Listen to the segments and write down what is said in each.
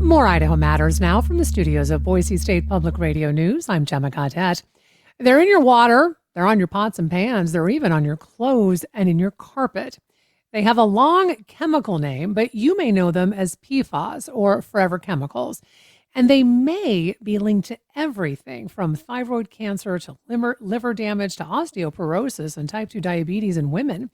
More Idaho Matters now from the studios of Boise State Public Radio News. I'm Gemma Cotet. They're in your water, they're on your pots and pans, they're even on your clothes and in your carpet. They have a long chemical name, but you may know them as PFAS or forever chemicals. And they may be linked to everything from thyroid cancer to liver damage to osteoporosis and type 2 diabetes in women.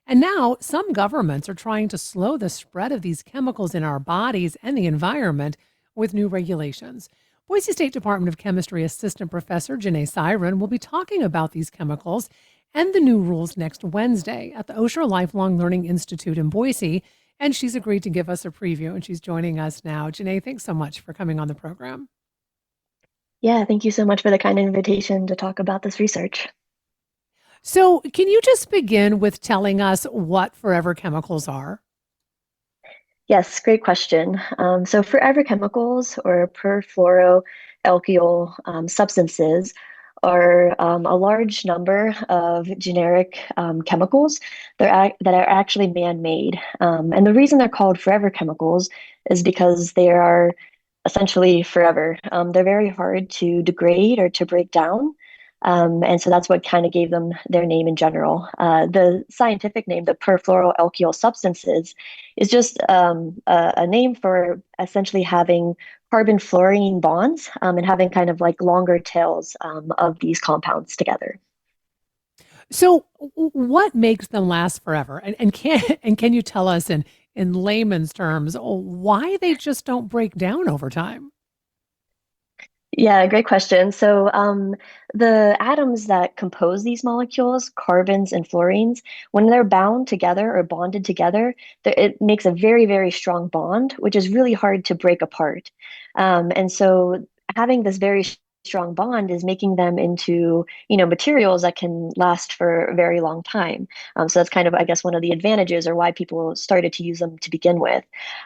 And now some governments are trying to slow the spread of these chemicals in our bodies and the environment with new regulations. Boise State Department of Chemistry Assistant Professor Janae Siren will be talking about these chemicals and the new rules next Wednesday at the Osher Lifelong Learning Institute in Boise. And she's agreed to give us a preview, and she's joining us now. Janae, thanks so much for coming on the program. Yeah, thank you so much for the kind invitation to talk about this research. So, can you just begin with telling us what forever chemicals are? Yes, great question. So forever chemicals or perfluoroalkyl substances are a large number of generic chemicals that are actually man-made. And the reason they're called forever chemicals is because they are essentially forever. They're very hard to degrade or to break down. And so that's what kind of gave them their name in general. The scientific name, the perfluoroalkyl substances, is just a name for essentially having carbon fluorine bonds and having kind of like longer tails of these compounds together. So, what makes them last forever? And can you tell us in layman's terms why they just don't break down over time? Yeah, great question. So, the atoms that compose these molecules, carbons and fluorines, when they're bound together or bonded together, it makes a very, very strong bond, which is really hard to break apart. And so, having this very strong bond is making them into, materials that can last for a very long time. So that's kind of, I guess, one of the advantages or why people started to use them to begin with.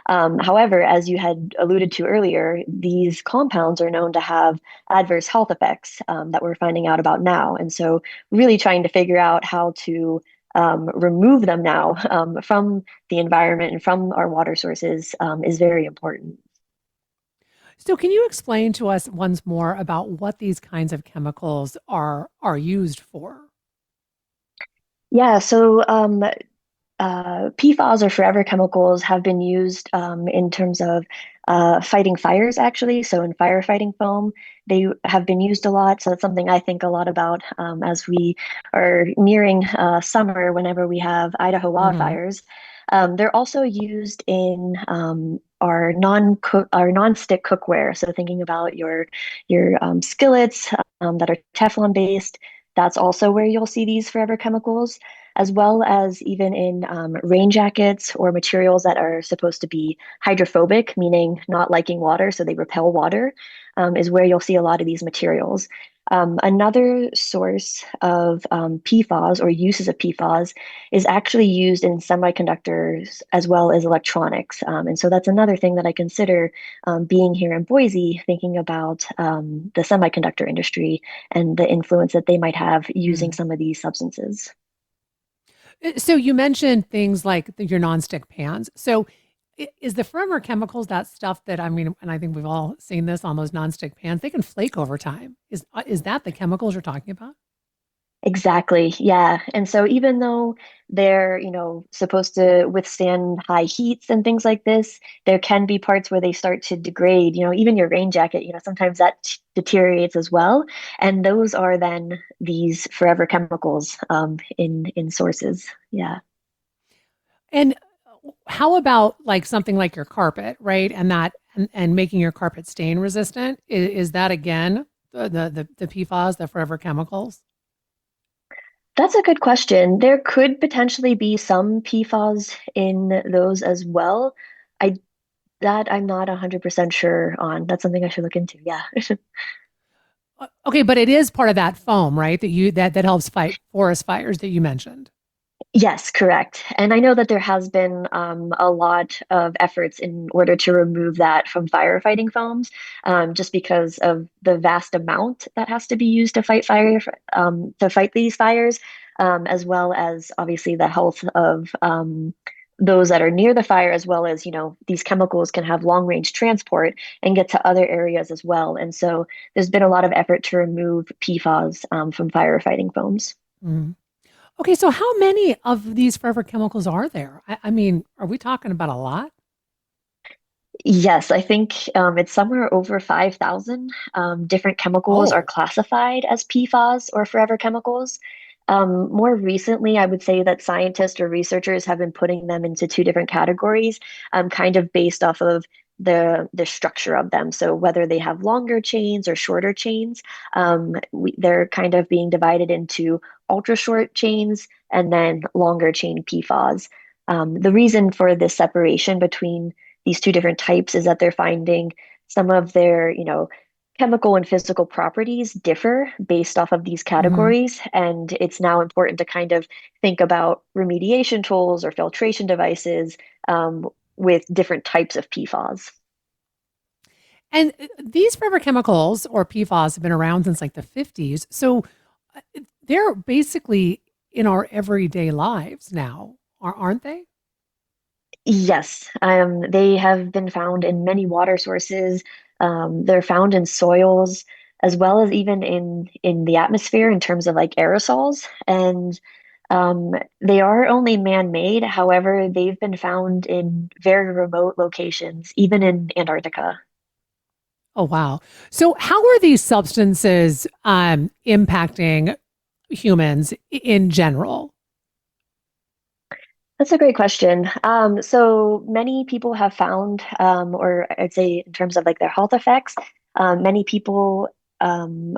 However, as you had alluded to earlier, these compounds are known to have adverse health effects that we're finding out about now. And so, really trying to figure out how to remove them now from the environment and from our water sources is very important. So, can you explain to us once more about what these kinds of chemicals are used for? Yeah, so PFAS or forever chemicals have been used in terms of fighting fires, actually. So in firefighting foam, they have been used a lot. So that's something I think a lot about as we are nearing summer, whenever we have Idaho Hmm. wildfires. They're also used in our non-stick cookware. So thinking about your skillets that are Teflon based, that's also where you'll see these forever chemicals, as well as even in rain jackets or materials that are supposed to be hydrophobic, meaning not liking water, so they repel water, is where you'll see a lot of these materials. Another source of PFAS or uses of PFAS is actually used in semiconductors as well as electronics. And so that's another thing that I consider being here in Boise, thinking about the semiconductor industry and the influence that they might have using some of these substances. So, you mentioned things like your nonstick pans. So, is the forever chemicals that stuff that I mean, and I think we've all seen this on those nonstick pans? They can flake over time. Is that the chemicals you're talking about? Exactly. Yeah. And so even though they're, supposed to withstand high heats and things like this, there can be parts where they start to degrade, even your rain jacket, sometimes that deteriorates as well. And those are then these forever chemicals in sources. Yeah. And how about like something like your carpet, right? And making your carpet stain resistant? Is that again the PFAS, the forever chemicals? That's a good question. There could potentially be some PFAS in those as well. I that I'm not 100% sure on. That's something I should look into. Yeah. Okay, but it is part of that foam, right? That helps fight forest fires that you mentioned. Yes, correct. And I know that there has been a lot of efforts in order to remove that from firefighting foams, just because of the vast amount that has to be used to fight fire, to fight these fires, as well as obviously the health of those that are near the fire, as well as, these chemicals can have long range transport and get to other areas as well. And so there's been a lot of effort to remove PFAS from firefighting foams. Mm. Okay, so how many of these forever chemicals are there? I mean, are we talking about a lot? Yes, I think it's somewhere over 5,000 different chemicals are Oh, classified as PFAS or forever chemicals. More recently, I would say that scientists or researchers have been putting them into two different categories, kind of based off of the structure of them. So whether they have longer chains or shorter chains, they're kind of being divided into ultra short chains and then longer chain PFAS. The reason for this separation between these two different types is that they're finding some of their, chemical and physical properties differ based off of these hmm. categories. And it's now important to kind of think about remediation tools or filtration devices with different types of PFAS. And these forever chemicals or PFAS have been around since like the 50s. So they're basically in our everyday lives now, aren't they? Yes, they have been found in many water sources. They're found in soils as well as even in the atmosphere in terms of like aerosols. And they are only man-made. However, they've been found in very remote locations, even in Antarctica. Oh, wow. So, how are these substances impacting humans in general? That's a great question. So many people have found, or I'd say in terms of like their health effects, many people um,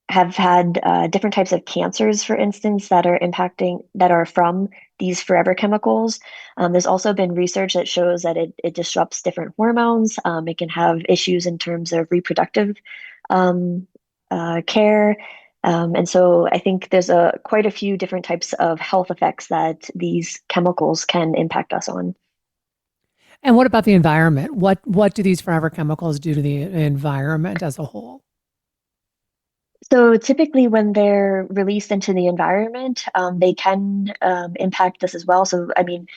have had different types of cancers, for instance, that are from these forever chemicals. There's also been research that shows that it disrupts different hormones. It can have issues in terms of reproductive um, care. And so I think there's quite a few different types of health effects that these chemicals can impact us on. And what about the environment? What do these forever chemicals do to the environment as a whole? So typically, when they're released into the environment, they can impact us as well. So, I mean,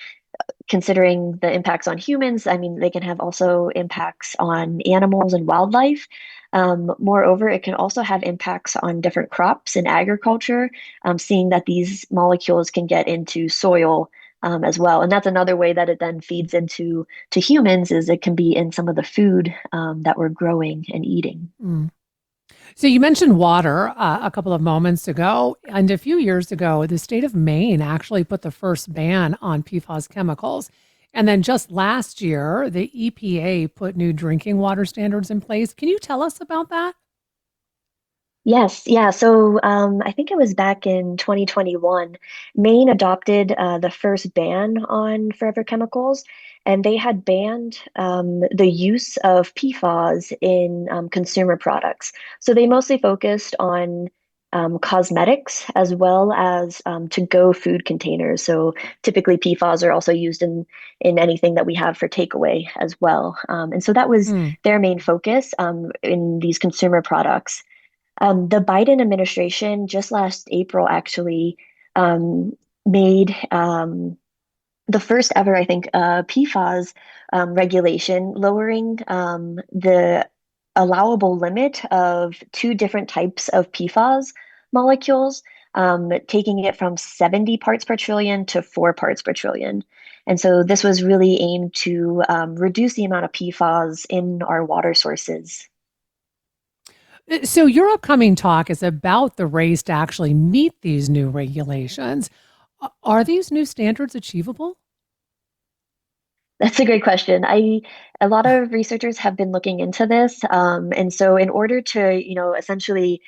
considering the impacts on humans, I mean, they can have also impacts on animals and wildlife. Moreover, it can also have impacts on different crops in agriculture, seeing that these molecules can get into soil as well. And that's another way that it then feeds into to humans is it can be in some of the food that we're growing and eating. Mm. So you mentioned water a couple of moments ago, and a few years ago, the state of Maine actually put the first ban on PFAS chemicals. And then just last year, the EPA put new drinking water standards in place. Can you tell us about that? Yes, yeah. So I think it was back in 2021, Maine adopted the first ban on forever chemicals, and they had banned the use of PFAS in consumer products. So they mostly focused on cosmetics as well as to-go food containers. So typically PFAS are also used in anything that we have for takeaway as well. And so that was Hmm. their main focus in these consumer products. The Biden administration just last April actually um, made the first ever, I think, PFAS regulation, lowering the allowable limit of two different types of PFAS molecules, taking it from 70 parts per trillion to 4 parts per trillion. And so this was really aimed to reduce the amount of PFAS in our water sources. So your upcoming talk is about the race to actually meet these new regulations. Are these new standards achievable? That's a great question. A lot of researchers have been looking into this, and so in order to, essentially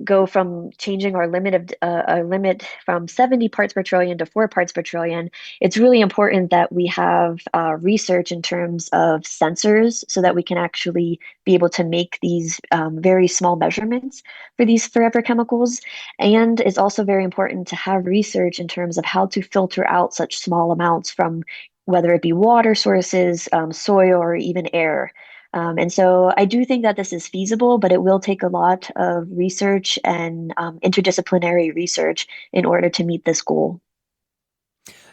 go from changing our limit from 70 parts per trillion to 4 parts per trillion, it's really important that we have research in terms of sensors so that we can actually be able to make these very small measurements for these forever chemicals. And it's also very important to have research in terms of how to filter out such small amounts from whether it be water sources, soil, or even air. And so I do think that this is feasible, but it will take a lot of research and interdisciplinary research in order to meet this goal.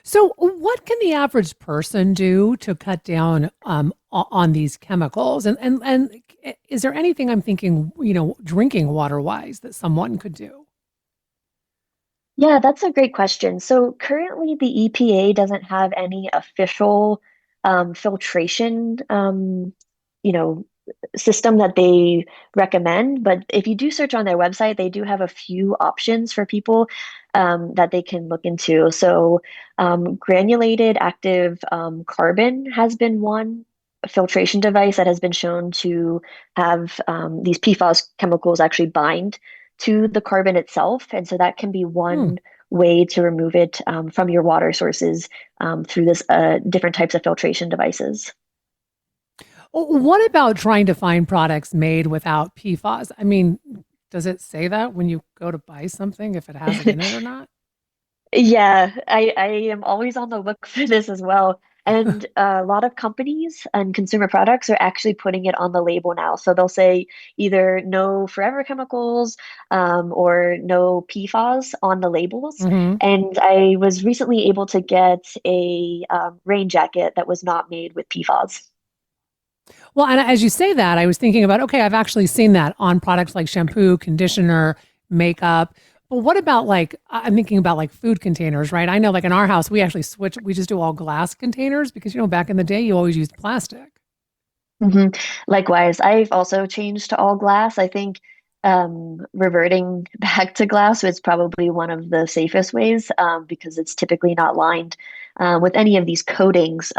So, what can the average person do to cut down on these chemicals? And is there anything I'm thinking, drinking water wise, that someone could do? Yeah, that's a great question. So currently, the EPA doesn't have any official filtration, you know, system that they recommend. But if you do search on their website, they do have a few options for people that they can look into. So granulated active carbon has been one filtration device that has been shown to have these PFAS chemicals actually bind to the carbon itself. And so that can be Hmm. one way to remove it from your water sources through this different types of filtration devices. What about trying to find products made without PFAS? I mean, does it say that when you go to buy something if it has it in it or not? Yeah, I am always on the look for this as well. And a lot of companies and consumer products are actually putting it on the label now. So they'll say either no forever chemicals or no PFAS on the labels. Hmm. And I was recently able to get a rain jacket that was not made with PFAS. Well, and as you say that, I was thinking about, okay, I've actually seen that on products like shampoo, conditioner, makeup. But what about I'm thinking about like food containers, right? I know like in our house, we actually switch, we just do all glass containers because, back in the day, you always used plastic. hmm Likewise, I've also changed to all glass. I think reverting back to glass is probably one of the safest ways because it's typically not lined with any of these coatings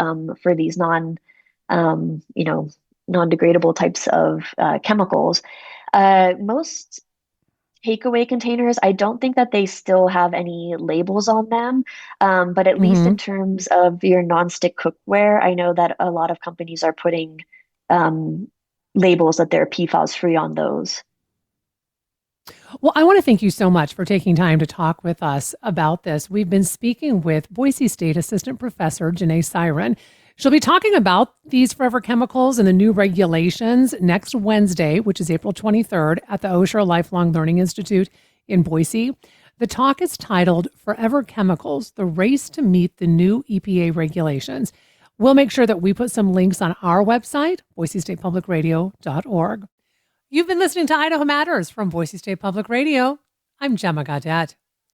for these um, you know, non-degradable types of chemicals. Most takeaway containers, I don't think that they still have any labels on them. But at least Hmm. in terms of your nonstick cookware, I know that a lot of companies are putting um, labels that they're PFAS free on those. Well, I want to thank you so much for taking time to talk with us about this. We've been speaking with Boise State Assistant Professor Janae Siren. She'll be talking about these forever chemicals and the new regulations next Wednesday, which is April 23rd, at the Osher Lifelong Learning Institute in Boise. The talk is titled Forever Chemicals: The Race to Meet the New EPA Regulations. We'll make sure that we put some links on our website, boisestatepublicradio.org. You've been listening to Idaho Matters from Boise State Public Radio. I'm Gemma Gaudette.